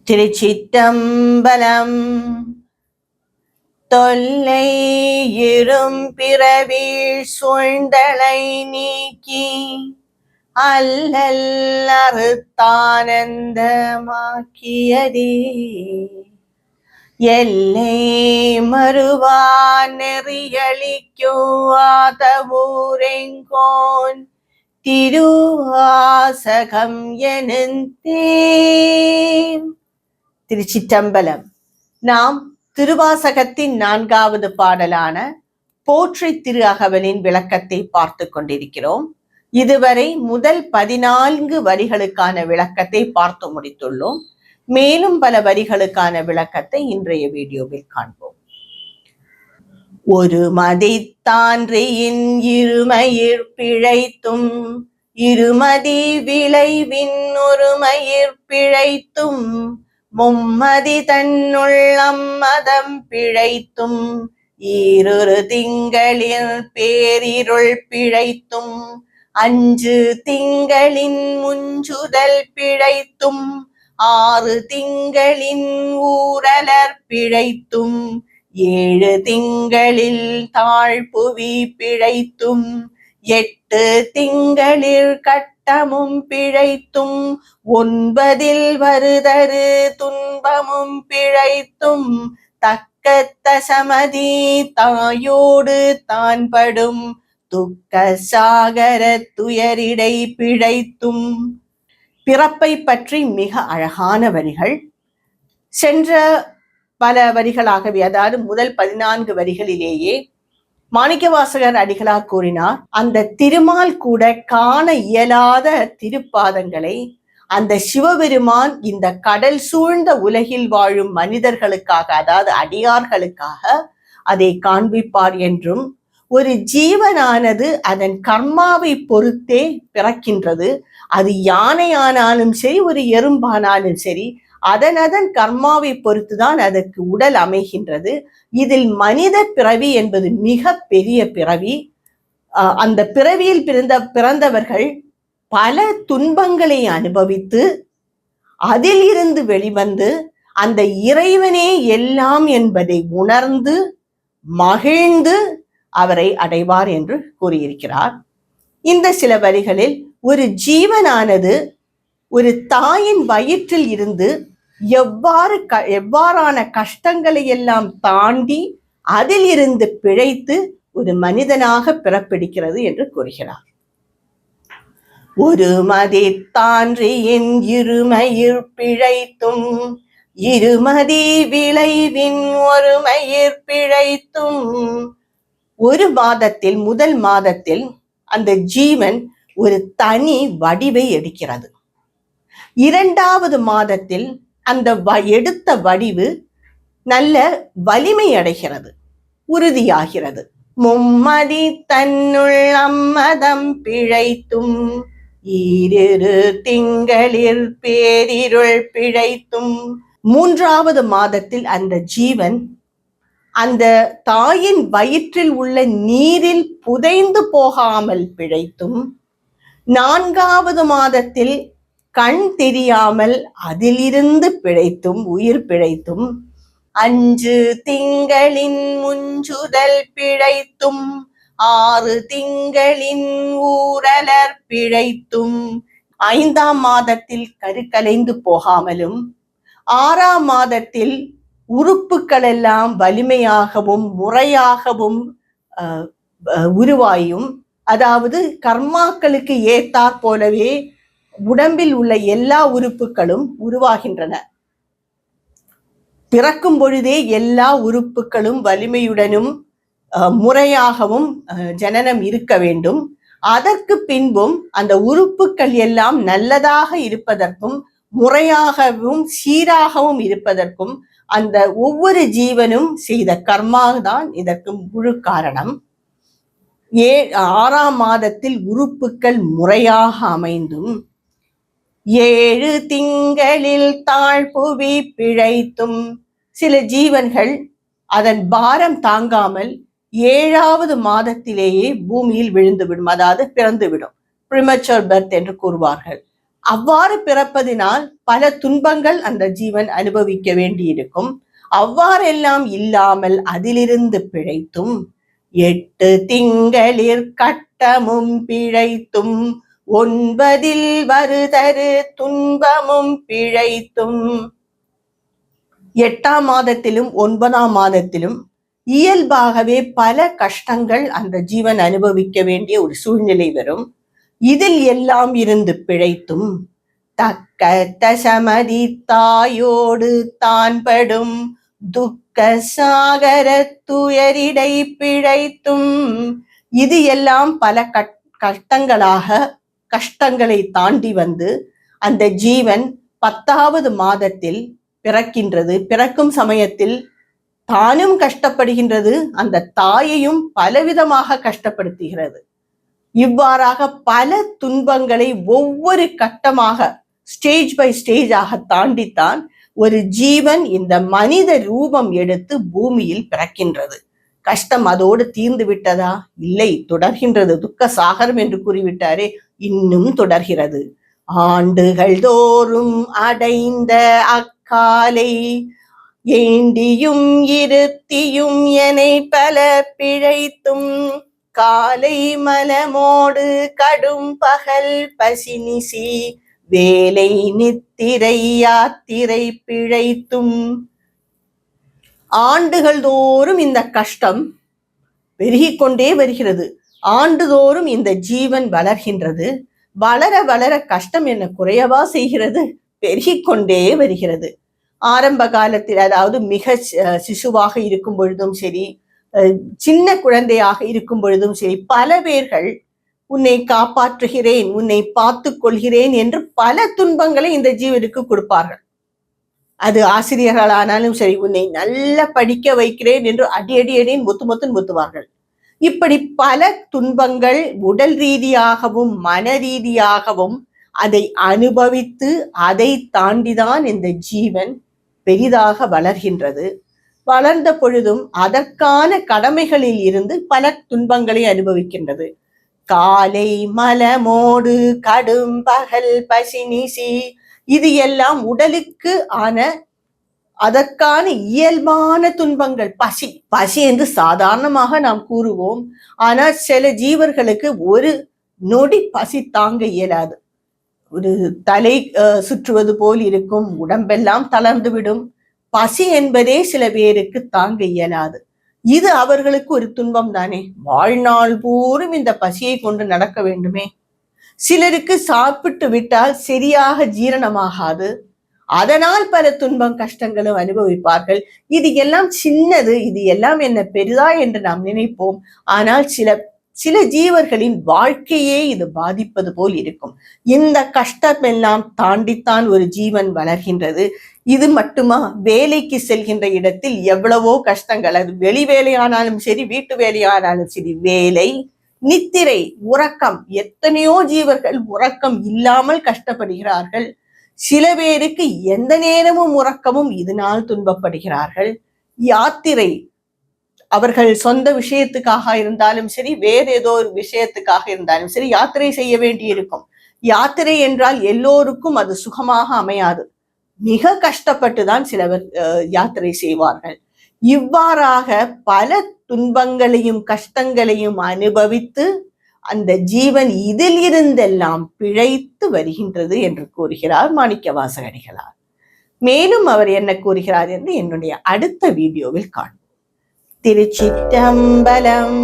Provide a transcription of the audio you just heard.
திருச்சிற்றம்பலம். தொல்லை இரும் பிறவீழ் சூழ்ந்தலை நீக்கி அல்லல் அறுத்தானந்தமாக்கியதே எல்லை மறுவா நெறியளிக்குவாதவூரெங்கோன் திருவாசகம் எனுந்தேன். திருச்சிற்றம்பலம். நாம் திருவாசகத்தின் 4வது பாடலான போற்றி திரு அகவலின் விளக்கத்தை பார்த்து கொண்டிருக்கிறோம். இதுவரை முதல் 14 வரிகளுக்கான விளக்கத்தை பார்த்து முடித்துள்ளோம். மேலும் பல வரிகளுக்கான விளக்கத்தை இன்றைய வீடியோவில் காண்போம். ஒரு மதித்தான்றியின் இருமயிர் பிழைத்தும் இருமதி விளைவின் ஒருமயிர் பிழைத்தும் மும்மதி தன்னுள்ளம் மதம் பிழைத்தும் ஈரொரு திங்களில் பேரிருள் பிழைத்தும் 5 திங்களின் முஞ்சுதல் பிழைத்தும் 6 திங்களின் ஊரலர் பிழைத்தும் 7 திங்களில் தாழ்புவி பிழைத்தும் 8 திங்களில் கட்டமும் பிழைத்தும் 9 வருதரு துன்பமும் பிழைத்தும் தக்கத்த சமதி தாயோடு தான் படும் துக்க சாகர துயரிடை பிழைத்தும். பிறப்பை பற்றி மிக அழகான வரிகள். சென்ற பல வரிகளாகவே, அதாவது முதல் 14 வரிகளிலேயே மாணிக்கவாசகர் அடிகளார் கூறினார், அந்த திருமால் கூட காண இயலாத திருப்பாதங்களை அந்த சிவபெருமான் இந்த கடல் சூழ்ந்த உலகில் வாழும் மனிதர்களுக்காக, அதாவது அடியார்களுக்காக அதை காண்பிப்பார் என்றும், ஒரு ஜீவனானது அதன் கர்மாவை பொறுத்தே பிறக்கின்றது. அது யானையானாலும் சரி, ஒரு எறும்பானாலும் சரி, அதன் கர்மாவை பொறுத்துதான் அதற்கு உடல் அமைகின்றது. இதில் மனித பிறவி என்பது மிக பெரிய பிறவி. அந்த பிறவியில் பிறந்தவர்கள் பல துன்பங்களை அனுபவித்து அதில் இருந்து வெளிவந்து அந்த இறைவனே எல்லாம் என்பதை உணர்ந்து மகிழ்ந்து அவரை அடைவார் என்று கூறியிருக்கிறார். இந்த சில வரிகளில் ஒரு ஜீவனானது ஒரு தாயின் வயிற்றில் இருந்து எவ்வாறான கஷ்டங்களை எல்லாம் தாண்டி அதில் இருந்து பிழைத்து ஒரு மனிதனாக பிறப்பிடிக்கிறது என்று கூறுகிறார். ஒரு மதித்தான்றியின் இருமயிர் பிழைத்தும் இருமதி விளைவின் ஒருமயிர் பிழைத்தும். ஒரு மாதத்தில், முதல் மாதத்தில் அந்த ஜீவன் ஒரு தனி வடிவை எடுக்கிறது. 2வது மாதத்தில் அந்த எடுத்த வடிவு நல்ல வலிமை அடைகிறது, உறுதியாகிறது. மும்மதி தன்னுள்ளம் மதம் பிழைத்தும் ஈரிரு திங்களில் பேரிருள் பிழைத்தும். 3வது மாதத்தில் அந்த ஜீவன் அந்த தாயின் வயிற்றில் உள்ள நீரில் புதைந்து போகாமல் பிழைத்தும், 4வது மாதத்தில் கண் தெரியாமல் அதிலிருந்து பிழைத்தும், உயிர் பிழைத்தும், 5 திங்களின் முஞ்சுதல் பிழைத்தும் 6 திங்களின் ஊரலர் பிழைத்தும், 5ஆம் மாதத்தில் கருக்கலைந்து போகாமலும் 6ஆம் மாதத்தில் உறுப்புகள் எல்லாம் வலிமையாகவும் முறையாகவும் உருவாயும், அதாவது கர்மாக்களுக்கு ஏத்தாற் போலவே உடம்பில் உள்ள எல்லா உறுப்புகளும் உருவாகின்றன. பிறக்கும் பொழுதே எல்லா உறுப்புகளும் வலிமையுடனும் முறையாகவும் ஜனனம் இருக்க வேண்டும். அதற்கு பின்பும் அந்த உறுப்புகள் எல்லாம் நல்லதாக இருப்பதற்கும் முறையாகவும் சீராகவும் இருப்பதற்கும் அந்த ஒவ்வொரு ஜீவனும் செய்த கர்மா தான் இதற்கு முழு காரணம். 6ஆம் மாதத்தில் உறுப்புகள் முறையாக அமைந்தும் 7 திங்களில் தாழ்புவி பிழைத்தும். சில ஜீவன்கள் அதன் பாரம் தாங்காமல் 7வது மாதத்திலேயே பூமியில் விழுந்துவிடும், அதாவது பிறந்துவிடும். ப்ரிமச்சர் பர்த் என்று கூறுவார்கள். அவ்வாறு பிறப்பதினால் பல துன்பங்கள் அந்த ஜீவன் அனுபவிக்க வேண்டியிருக்கும். அவ்வாறெல்லாம் இல்லாமல் அதிலிருந்து பிழைத்தும் 8 திங்களிற் கட்டமும் பிழைத்தும் 9 வருதரு துன்பமும் பிழைத்தும் 8ஆம் மாதத்திலும் 9ஆம் மாதத்திலும் இயல்பாகவே பல கஷ்டங்கள் அந்த ஜீவன் அனுபவிக்க வேண்டிய ஒரு சூழ்நிலை வரும். இதில் எல்லாம் இருந்து பிழைத்தும் தக்க தசமதி தாயோடு தான் படும் துக்க சாகர துயரிடை பிழைத்தும் இது எல்லாம் பல கஷ்டங்களை தாண்டி வந்து அந்த ஜீவன் 10ஆவது மாதத்தில் பிறக்கின்றது. பிறக்கும் சமயத்தில் தானும் கஷ்டப்படுகின்றது, அந்த தாயையும் பலவிதமாக கஷ்டப்படுத்துகிறது. இவ்வாறாக பல துன்பங்களை ஒவ்வொரு கட்டமாக ஸ்டேஜ் பை ஸ்டேஜாக தாண்டித்தான் ஒரு ஜீவன் இந்த மனித ரூபம் எடுத்து பூமியில் பிறக்கின்றது. கஷ்டம் அதோடு தீர்ந்து விட்டதா? இல்லை, தொடர்கின்றது. துக்க சாகரம் என்று கூறிவிட்டாரே, இன்னும் தொடர்கிறது. ஆண்டுகள் தோறும் அடைந்த அக்காலை ஏண்டியும் இருத்தியும் எனை பல பிழைத்தும் காலை மலமோடு கடும் பகல் பசினிசி வேலை நித்திரை யாத்திரை பிழைத்தும் ஆண்டுகள் தோறும் இந்த கஷ்டம் பெருகிக் கொண்டே வருகிறது. ஆண்டுதோறும் இந்த ஜீவன் வளர்கின்றது. வளர வளர கஷ்டம் என்ன குறையவா செய்கிறது? பெருகிக் கொண்டே வருகிறது. ஆரம்ப காலத்தில், அதாவது மிக சிசுவாக இருக்கும் பொழுதும் சரி, சின்ன குழந்தையாக இருக்கும் பொழுதும் சரி, பல பேர்கள் உன்னை காப்பாற்றுகிறேன், உன்னை பார்த்து கொள்கிறேன் என்று பல துன்பங்களை இந்த ஜீவனுக்கு கொடுப்பார்கள். அது ஆசிரியர்களானாலும் சரி, உன்னை நல்லா படிக்க வைக்கிறேன் என்று அடியடியடின் முத்துன்னு முத்துவார்கள். இப்படி பல துன்பங்கள் உடல் ரீதியாகவும் மன ரீதியாகவும் அதை அனுபவித்து அதை தாண்டிதான் இந்த ஜீவன் பெரிதாக வளர்கின்றது. வளர்ந்த பொழுதும் அதற்கான கடமைகளில் இருந்து பல துன்பங்களை அனுபவிக்கின்றது. காலை மலமோடு கடும் பகல் பசினிசி, இது எல்லாம் உடலுக்கு ஆன அதற்கான இயல்பான துன்பங்கள். பசி என்று சாதாரணமாக நாம் கூறுவோம். ஆனால் சில ஜீவர்களுக்கு ஒரு நொடி பசி தாங்க இயலாது. ஒரு தலை சுற்றுவது போல் இருக்கும், உடம்பெல்லாம் தளர்ந்து விடும். பசி என்பதே சில பேருக்கு தாங்க இயலாது. இது அவர்களுக்கு ஒரு துன்பம் தானே. வாழ்நாள் பூரும் இந்த பசியை கொண்டு நடக்க வேண்டுமே. சிலருக்கு சாப்பிட்டு விட்டால் சரியாக ஜீரணமாகாது, அதனால் பல துன்பம் கஷ்டங்களும் அனுபவிப்பார்கள். இது எல்லாம் சின்னது, இது எல்லாம் என்ன பெரிதா என்று நாம் நினைப்போம். ஆனால் சில ஜீவர்களின் வாழ்க்கையே இது பாதிப்பது போல் இருக்கும். இந்த கஷ்டம் எல்லாம் தாண்டித்தான் ஒரு ஜீவன் வளர்கின்றது. இது மட்டுமா? வேலைக்கு செல்கின்ற இடத்தில் எவ்வளவோ கஷ்டங்கள். அது வெளி வேலையானாலும் சரி, வீட்டு வேலையானாலும் சரி, வேலை, நித்திரை, உறக்கம். எத்தனையோ ஜீவர்கள் உறக்கம் இல்லாமல் கஷ்டப்படுகிறார்கள். சில பேருக்கு எந்த நேரமும் உறக்கமும் இதனால் துன்பப்படுகிறார்கள். யாத்திரை, அவர்கள் சொந்த விஷயத்துக்காக இருந்தாலும் சரி, வேறு ஏதோ ஒரு விஷயத்துக்காக இருந்தாலும் சரி, யாத்திரை செய்ய வேண்டி இருக்கும். யாத்திரை என்றால் எல்லோருக்கும் அது சுகமாக அமையாது. மிக கஷ்டப்பட்டுதான் சிலவர் யாத்திரை செய்வார்கள். இவ்வாறாக பல துன்பங்களையும் கஷ்டங்களையும் அனுபவித்து அந்த ஜீவன் இதில் இருந்தெல்லாம் பிழைத்து வருகின்றது என்று கூறுகிறார் மாணிக்கவாசகடிகளார். மேலும் அவர் என்ன கூறுகிறார் என்று என்னுடைய அடுத்த வீடியோவில் காண்போம். திருச்சிற்றம்பலம்.